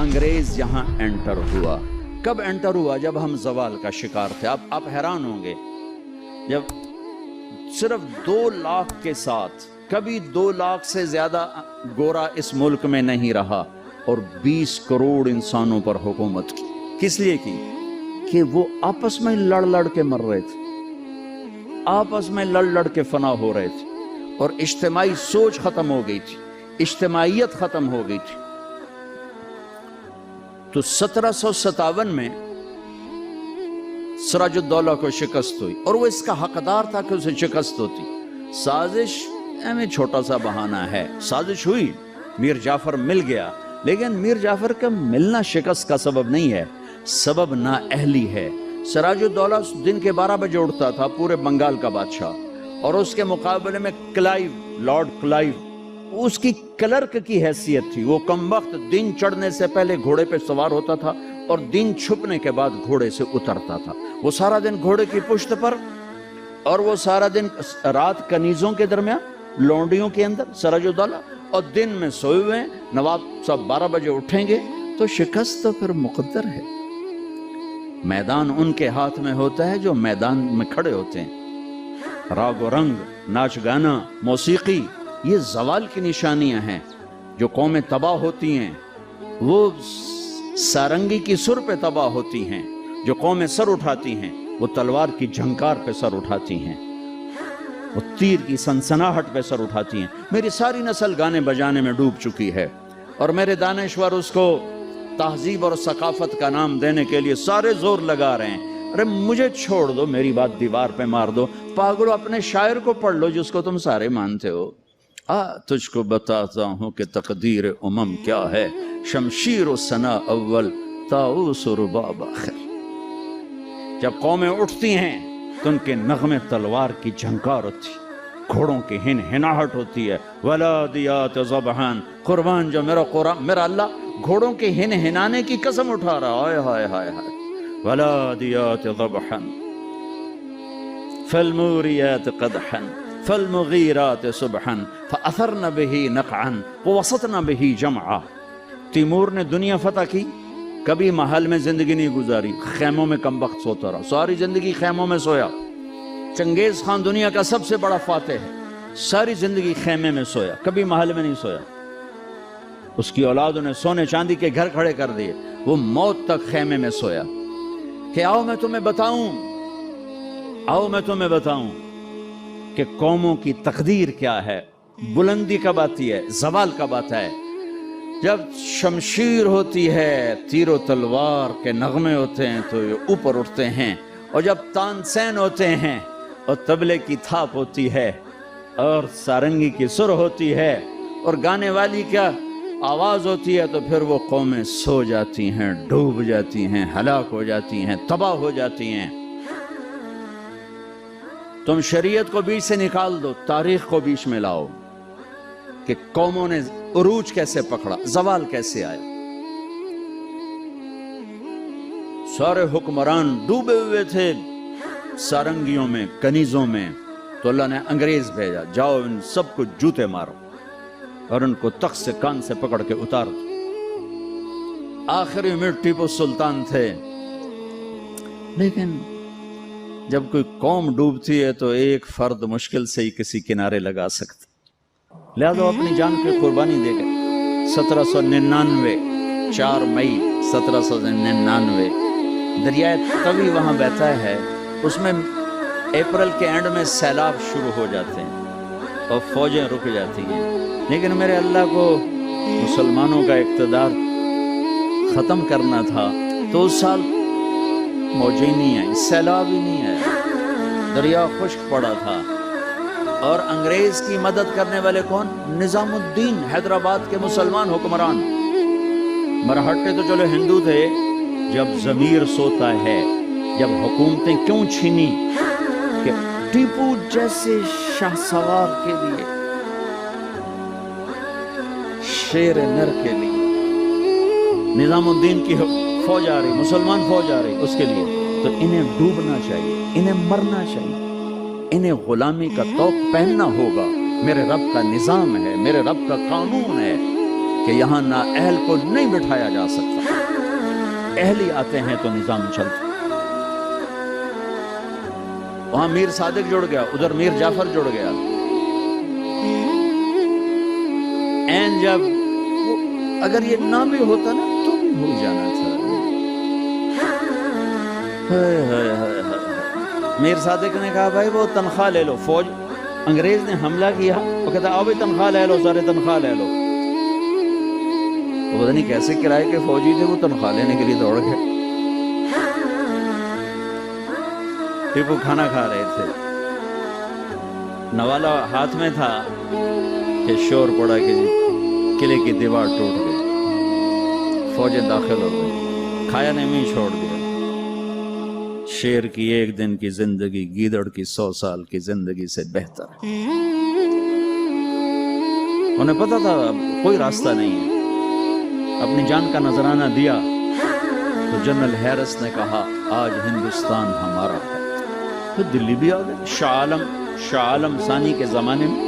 انگریز یہاں انٹر ہوا. کب انٹر ہوا؟ جب ہم زوال کا شکار تھے. آپ حیران ہوں گے، جب صرف 2 لاکھ کے ساتھ، کبھی 2 لاکھ سے زیادہ گورا اس ملک میں نہیں رہا، اور 20 کروڑ انسانوں پر حکومت کی. کس لیے کی؟ کہ وہ آپس میں لڑ کے مر رہے تھے، آپس میں لڑ کے فنا ہو رہے تھے، اور اجتماعی سوچ ختم ہو گئی تھی، اجتماعیت ختم ہو گئی تھی. تو 1757 میں سراج الدولہ کو شکست ہوئی، اور وہ اس کا حقدار تھا کہ اسے شکست ہوتی. سازش میں چھوٹا سا بہانہ ہے، سازش ہوئی، میر جعفر مل گیا، لیکن میر جعفر کا ملنا شکست کا سبب نہیں ہے، سبب نااہلی ہے. سراج الدولہ دن کے 12 بجے اٹھتا تھا، پورے بنگال کا بادشاہ، اور اس کے مقابلے میں کلائیو، لارڈ کلائیو، اس کی کلرک کی حیثیت تھی. وہ کم وقت دن چڑھنے سے پہلے گھوڑے پہ سوار ہوتا تھا، اور دن چھپنے کے بعد گھوڑے سے اترتا تھا. وہ سارا دن گھوڑے کی پشت پر، اور وہ سارا دن رات کنیزوں کے درمیان، لونڈیوں کے اندر سراج الدولہ، اور دن میں سوئے ہوئے ہیں. نواب صاحب 12 بجے اٹھیں گے تو شکست تو پھر مقدر ہے. میدان ان کے ہاتھ میں ہوتا ہے جو میدان میں کھڑے ہوتے ہیں. راگ و رنگ، ناچ گانا، موسیقی، یہ زوال کی نشانیاں ہیں. جو قومیں تباہ ہوتی ہیں وہ سارنگی کی سر پہ تباہ ہوتی ہیں. جو قومیں سر اٹھاتی ہیں وہ تلوار کی جھنکار پہ سر اٹھاتی ہیں، وہ تیر کی سنسناہٹ پہ سر اٹھاتی ہیں. میری ساری نسل گانے بجانے میں ڈوب چکی ہے، اور میرے دانشور اس کو تہذیب اور ثقافت کا نام دینے کے لیے سارے زور لگا رہے ہیں. ارے مجھے چھوڑ دو، میری بات دیوار پہ مار دو. پاگلو، اپنے شاعر کو پڑھ لو جس کو تم سارے مانتے ہو. تجھ کو بتاتا ہوں کہ تقدیر امم کیا ہے، شمشیر و ثنا اول، طاؤس و رباب آخر. جب قومیں اٹھتی ہیں تو ان کے نغمے تلوار کی جھنکار ہوتی، گھوڑوں کی ہن ہناہٹ ہوتی ہے. ولادیات ذبحان، قربان جو میرا قرآن، میرا اللہ گھوڑوں کے ہن ہنانے کی قسم اٹھا رہا. ہائے ہائے ہائے ہائے. ولادیات ذبحان فالموریات قدحا فالمغیرات صبحا فاثرن به نقعا ووسطن به جمعا. تیمور نے دنیا فتح کی، کبھی محل میں زندگی نہیں گزاری، خیموں میں کم وقت سوتا رہا، ساری زندگی خیموں میں سویا. چنگیز خان دنیا کا سب سے بڑا فاتح ہے، ساری زندگی خیمے میں سویا، کبھی محل میں نہیں سویا. اس کی اولادوں نے سونے چاندی کے گھر کھڑے کر دیے، وہ موت تک خیمے میں سویا. کہ آؤ میں تمہیں بتاؤں، آؤ میں تمہیں بتاؤں کہ قوموں کی تقدیر کیا ہے. بلندی کب آتی ہے؟ زوال کب آتا ہے؟ جب شمشیر ہوتی ہے، تیر و تلوار کے نغمے ہوتے ہیں تو یہ اوپر اٹھتے ہیں، اور جب تان سین ہوتے ہیں اور طبلے کی تھاپ ہوتی ہے اور سارنگی کی سر ہوتی ہے اور گانے والی کیا آواز ہوتی ہے، تو پھر وہ قومیں سو جاتی ہیں، ڈوب جاتی ہیں، ہلاک ہو جاتی ہیں، تباہ ہو جاتی ہیں. تم شریعت کو بیچ سے نکال دو، تاریخ کو بیچ میں لاؤ کہ قوموں نے عروج کیسے پکڑا، زوال کیسے آیا. سارے حکمران ڈوبے ہوئے تھے سارنگیوں میں، کنیزوں میں، تو اللہ نے انگریز بھیجا، جاؤ ان سب کو جوتے مارو اور ان کو تخت سے کان سے پکڑ کے اتار دو. آخری میں ٹیپو سلطان تھے. لیکن جب کوئی قوم ڈوبتی ہے تو ایک فرد مشکل سے ہی کسی کنارے لگا سکتا، لہذا اپنی جان کی قربانی دے گئے. 1799 4 مئی 1799 دریائے توی وہاں بہتا ہے، اس میں اپریل کے اینڈ میں سیلاب شروع ہو جاتے ہیں اور فوجیں رک جاتی ہیں. لیکن میرے اللہ کو مسلمانوں کا اقتدار ختم کرنا تھا، تو اس سال موجیں نہیں آئی، سیلاب ہی نہیں آیا، دریا خشک پڑا تھا. اور انگریز کی مدد کرنے والے کون؟ نظام الدین، حیدرآباد کے مسلمان حکمران. مرہٹے تو چلو ہندو تھے. جب ضمیر سوتا ہے، جب حکومتیں کیوں چھینی؟ کہ ٹیپو جیسے شاہ سوار کے لیے، شیر نر کے لیے نظام الدین کی فوج آ رہی، مسلمان فوج آ رہی، اس کے لیے تو انہیں ڈوبنا چاہیے، انہیں مرنا چاہیے، انہیں غلامی کا طوق پہننا ہوگا. میرے رب کا نظام ہے، میرے رب کا قانون ہے. کہ یہاں نااہل کو نہیں بٹھایا جا سکتا، اہل ہی آتے ہیں تو نظام چلتا۔ وہاں میر صادق جڑ گیا، ادھر میر جعفر جڑ گیا۔ این جب اگر یہ نہ بھی ہوتا نا تو بھی ہو جانا تھا۔ میر صادق نے کہا بھائی وہ تنخواہ لے لو، فوج انگریز نے حملہ کیا، وہ کہتا آؤ بھی تنخواہ لے لو، سارے تنخواہ لے لو۔ پتہ نہیں کیسے کرائے کے فوجی تھے، وہ تنخواہ لینے کے لیے دوڑ گئے۔ ٹیپو کھانا کھا رہے تھے، نوالا ہاتھ میں تھا کہ شور پڑا کہ قلعے کی دیوار ٹوٹ گئی، فوجیں داخل ہو گئی، کھایا نے بھی چھوڑ دیا۔ شیر کی ایک دن کی زندگی گیدڑ کی 100 سال کی زندگی سے بہتر ہے۔ انہیں پتا تھا اب کوئی راستہ نہیں ہے، اپنی جان کا نذرانہ دیا تو جنرل ہیرس نے کہا آج ہندوستان ہمارا ہے۔ پھر دلی بھی آ گئے۔ شاہ عالم ثانی کے زمانے میں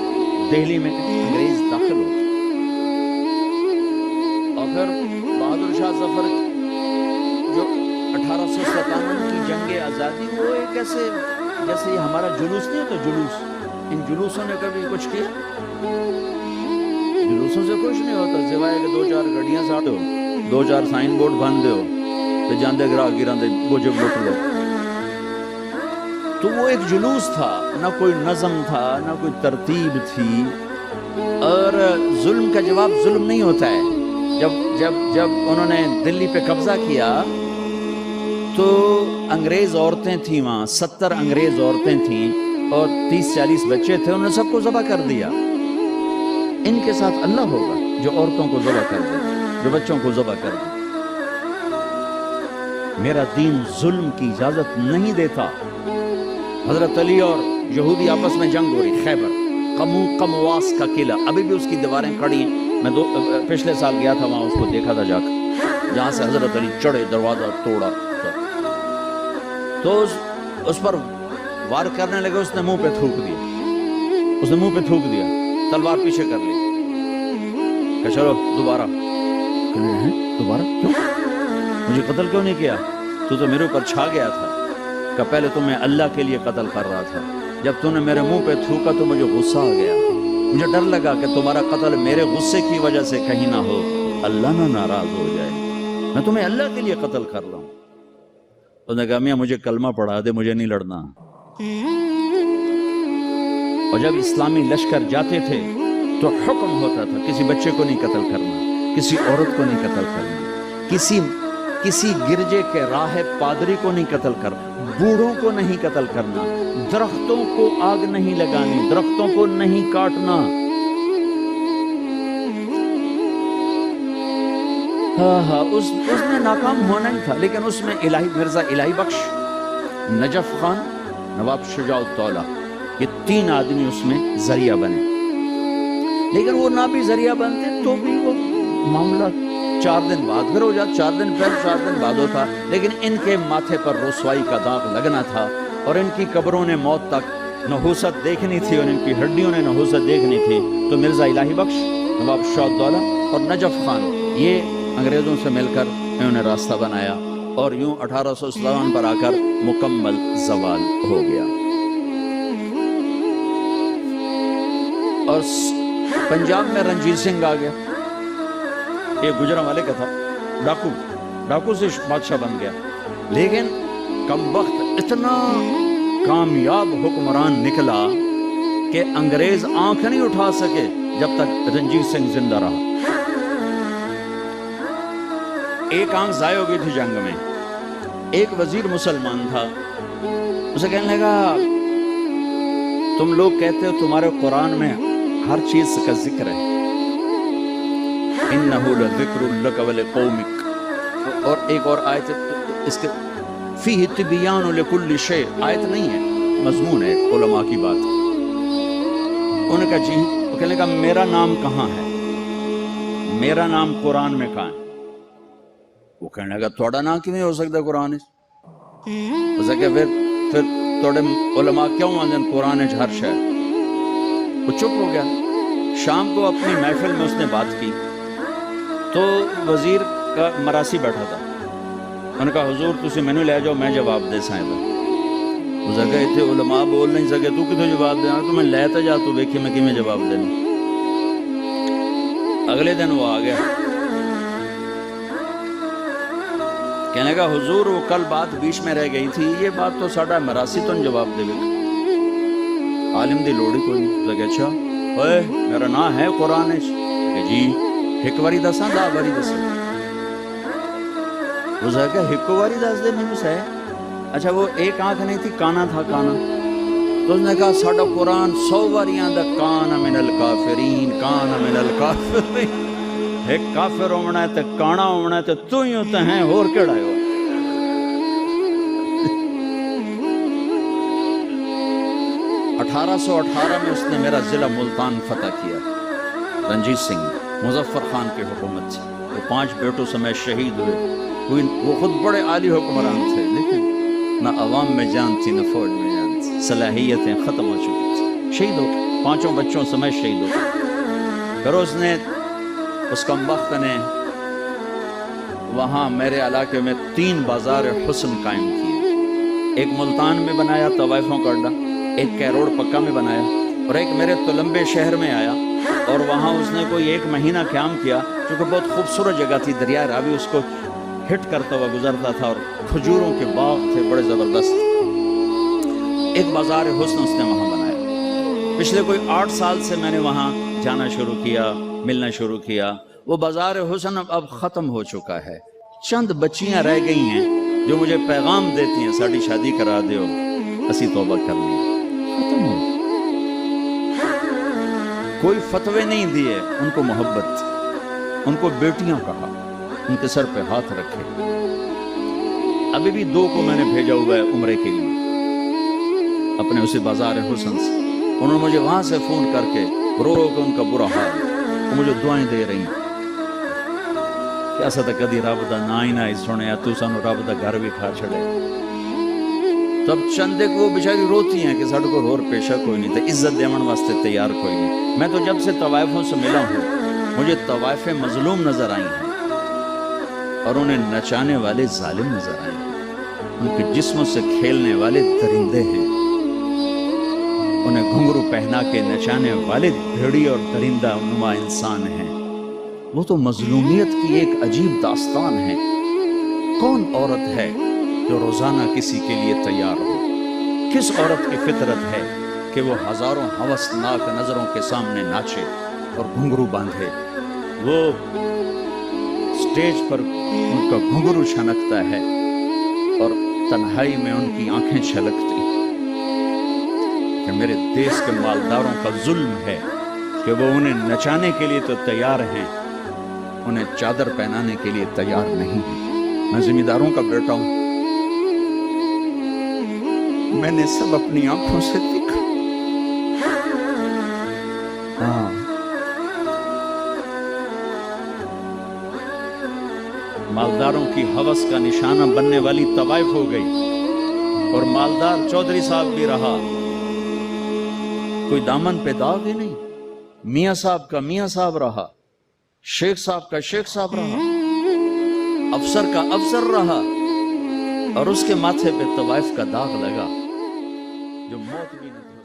دہلی میں انگریز داخل ہو گئے، اور پھر بہادر شاہ ظفر جو 1857 کی جنگ آزادی، وہ ایک ایسے جیسے یہ ہمارا جلوس نہیں ہوتا، جلوس، ان جلوسوں نے کبھی کچھ کیا؟ جلوسوں سے کچھ نہیں ہوتا سوائے کہ 2-4 گڈیاں ساڑو، 2-4 سائن بورڈ بن دیو تے جاندے گراہ گیراں دے بوجھ لٹ لو۔ تو وہ ایک جلوس تھا، نہ کوئی نظم تھا، نہ کوئی ترتیب تھی۔ اور ظلم کا جواب ظلم نہیں ہوتا ہے۔ جب انہوں نے دلی پہ قبضہ کیا تو انگریز عورتیں تھیں وہاں، 70 انگریز عورتیں تھیں اور 30-40 بچے تھے، انہوں نے سب کو ذبح کر دیا۔ ان کے ساتھ اللہ ہوگا جو عورتوں کو ذبح کر دے، جو بچوں کو ذبح کر دے۔ میرا دین ظلم کی اجازت نہیں دیتا۔ حضرت علی اور یہودی آپس میں جنگ ہو رہی، خیبر قمواس کا قلعہ، ابھی بھی اس کی دیواریں کھڑی ہیں۔ میں پچھلے سال گیا تھا وہاں، اس کو دیکھا تھا جا کر، جہاں سے حضرت علی چڑھے، دروازہ توڑا تو اس پر وار کرنے لگے، اس نے منہ پہ تھوک دیا، تلوار پیچھے کر لی کہ چلو دوبارہ کیوں؟ مجھے قتل کیوں نہیں کیا؟ تو میرے اوپر چھا گیا تھا کہ پہلے تو میں اللہ کے لیے قتل کر رہا تھا، جب تو نے میرے منہ پہ تھوکا تو مجھے غصہ آ گیا، مجھے ڈر لگا کہ تمہارا قتل میرے غصے کی وجہ سے کہیں نہ ہو، اللہ نہ ناراض ہو جائے، میں تمہیں اللہ کے لیے قتل کر رہا ہوں۔ انہوں نے کہا میاں مجھے کلمہ پڑھا دے، مجھے نہیں لڑنا۔ اور جب اسلامی لشکر جاتے تھے تو حکم ہوتا تھا کسی بچے کو نہیں قتل کرنا، کسی عورت کو نہیں قتل کرنا، کسی گرجے کے راہب پادری کو نہیں قتل کرنا، بوڑھوں کو نہیں قتل کرنا، درختوں کو آگ نہیں لگانی، درختوں کو نہیں کاٹنا۔ اس میں ناکام ہونا ہی تھا، لیکن اس میں مرزا الہی بخش، نجف خان، نواب شجاع الدولہ، یہ 3 آدمی اس میں ذریعہ بنے۔ لیکن وہ نہ بھی ذریعہ بنتے تو بھی وہ معاملہ 4 دن بعد پھر ہو جاتا، 4 دن پہلے 4 دن بعد ہوتا، لیکن ان کے ماتھے پر رسوائی کا داغ لگنا تھا، اور ان کی قبروں نے موت تک نحوست دیکھنی تھی، اور ان کی ہڈیوں نے نحوست دیکھنی تھی۔ تو مرزا الہی بخش، نواب شجاع الدولہ اور نجف خان، یہ انگریزوں سے مل کر انہوں نے راستہ بنایا، اور یوں 1857 پر آ کر مکمل زوال ہو گیا۔ اور پنجاب میں رنجیت سنگھ آ گیا، یہ گجرانوالے کا تھا، ڈاکو سے بادشاہ بن گیا، لیکن کم وقت اتنا کامیاب حکمران نکلا کہ انگریز آنکھ نہیں اٹھا سکے جب تک رنجیت سنگھ زندہ رہا۔ ایک آنکھ ضائع ہو گئی تھی جنگ میں، ایک وزیر مسلمان تھا، اسے کہنے لگا تم لوگ کہتے ہو تمہارے قرآن میں ہر چیز کا ذکر ہے، انہو لذکر لک ولقومک، اور ایک اور آیت اس کے فیہ تبیان لکل شیء، آیت نہیں ہے، مضمون ہے، علماء کی بات۔ انہوں نے کہا جی، وہ کہنے لگا میرا نام کہاں ہے، میرا نام قرآن میں کہاں ہے؟ وہ کہنے لگا تھوڑا نام کیوں ہو سکتا قرآن اس کہ پھر توڑے علماء کیوں آندن قرآن ہر شے؟ وہ چپ ہو گیا۔ شام کو اپنی محفل میں اس نے بات کی تو وزیر کا مراسی بیٹھا تھا، انہوں نے کہا حضور تسی مینوں لے جاؤ میں جواب دے سائیں دا اس جگہ اتنے علماء بول نہیں سکے تو کتوں جواب دینا، تو میں لے تو جا تو ویکھی میں کیویں جواب دینا۔ اگلے دن وہ آ گیا، کہنے کا حضور وہ کل بات بیچ میں رہ گئی تھی، یہ بات تو ساڈا مراسی تو جواب دے گا۔ عالم دی لوڑی کوئی نہیں، لگے اچھا اوئے میرا نام ہے قرآن کہ جی ایک واری دساں 10 واری دساں، وہ کہ ایک واری دس دے مجھے سے اچھا وہ ایک آنکھ نہیں تھی کانا تھا کانا، تو اس نے کہا ساڈا قرآن 100 واریاں دا کان من الکافرین کان من الکافرین، ایک کافر ہونا ہے تے کانا ہونا ہے تے تو ہی ہوتا ہے اور کیڑا ہے۔ 1818 میں اس نے میرا ضلع ملتان فتح کیا، رنجیت سنگھ مظفر خان کی حکومت سے، وہ 5 بیٹوں سمیت شہید ہوئے۔ وہ خود بڑے عالی حکمران تھے لیکن نہ عوام میں جان تھی نہ فوج میں جان تھی، صلاحیتیں ختم ہو چکی تھی، شہید ہو گئے 5 بچوں سمیت شہید ہو گئے۔ پھر اس کمبخت نے وہاں میرے علاقے میں 3 بازار حسن قائم کیے، ایک ملتان میں بنایا طوائفوں کا اڈا، ایک کیروڑ پکا میں بنایا، اور ایک میرے تلمبے شہر میں آیا، اور وہاں اس نے کوئی 1 مہینہ قیام کیا، چونکہ بہت خوبصورت جگہ تھی، دریا راوی اس کو ہٹ کرتا ہوا گزرتا تھا، اور کھجوروں کے باغ تھے بڑے زبردست۔ ایک بازار حسن اس نے وہاں بنایا۔ پچھلے کوئی 8 سال سے میں نے وہاں جانا شروع کیا، ملنا شروع کیا۔ وہ بازار حسن اب ختم ہو چکا ہے، چند بچیاں رہ گئی ہیں جو مجھے پیغام دیتی ہیں ساڑی شادی کرا دیو اسی توبہ کر لیں، ختم ہو۔ کوئی فتوے نہیں دیے، ان کو محبت، ان کو بیٹیاں کہا، ان کے سر پہ ہاتھ رکھے۔ ابھی بھی 2 کو میں نے بھیجا ہوا ہے عمرے کے لیے اپنے اسی بازار حسن سے، انہوں نے مجھے وہاں سے فون کر کے رو رو کے ان کا برا حال، وہ مجھے دعائیں دے رہی ہیں کہ ایسا تو کدی رب دا نا ہی نہ سنیا، تو سانو رب دا گھر بھی کھا چھڑے۔ تب چندے کو وہ بیچاری روتی ہیں کہ ساڈے کو اور پیشہ کوئی نہیں تھا، عزت دیون واسطے تیار کوئی نہیں۔ میں تو جب سے طوائفوں سے ملا ہوں مجھے طوائف مظلوم نظر آئی ہیں، اور انہیں نچانے والے ظالم نظر آئے ہیں، ان کے جسموں سے کھیلنے والے درندے ہیں، انہیں گھنگرو پہنا کے نچانے والے بھیڑی اور درندہ نما انسان ہیں۔ وہ تو مظلومیت کی ایک عجیب داستان ہے۔ کون عورت ہے جو روزانہ کسی کے لیے تیار ہو؟ کس عورت کی فطرت ہے کہ وہ ہزاروں ہوسناک نظروں کے سامنے ناچے اور گھنگرو باندھے؟ وہ سٹیج پر ان کا گھنگرو چھنکتا ہے اور تنہائی میں ان کی آنکھیں چھلکتی ہیں۔ کہ میرے دیس کے مالداروں کا ظلم ہے کہ وہ انہیں نچانے کے لیے تو تیار ہیں، انہیں چادر پہنانے کے لیے تیار نہیں ہیں۔ میں زمینداروں کا بیٹا ہوں، میں نے سب اپنی آنکھوں سے دیکھا۔ مالداروں کی ہوس کا نشانہ بننے والی طوائف ہو گئی، اور مالدار چودھری صاحب بھی رہا، کوئی دامن پہ داغ ہی نہیں۔ میاں صاحب کا میاں صاحب رہا، شیخ صاحب کا شیخ صاحب رہا، افسر کا افسر رہا، اور اس کے ماتھے پہ طوائف کا داغ لگا جو موت بھی نہیں۔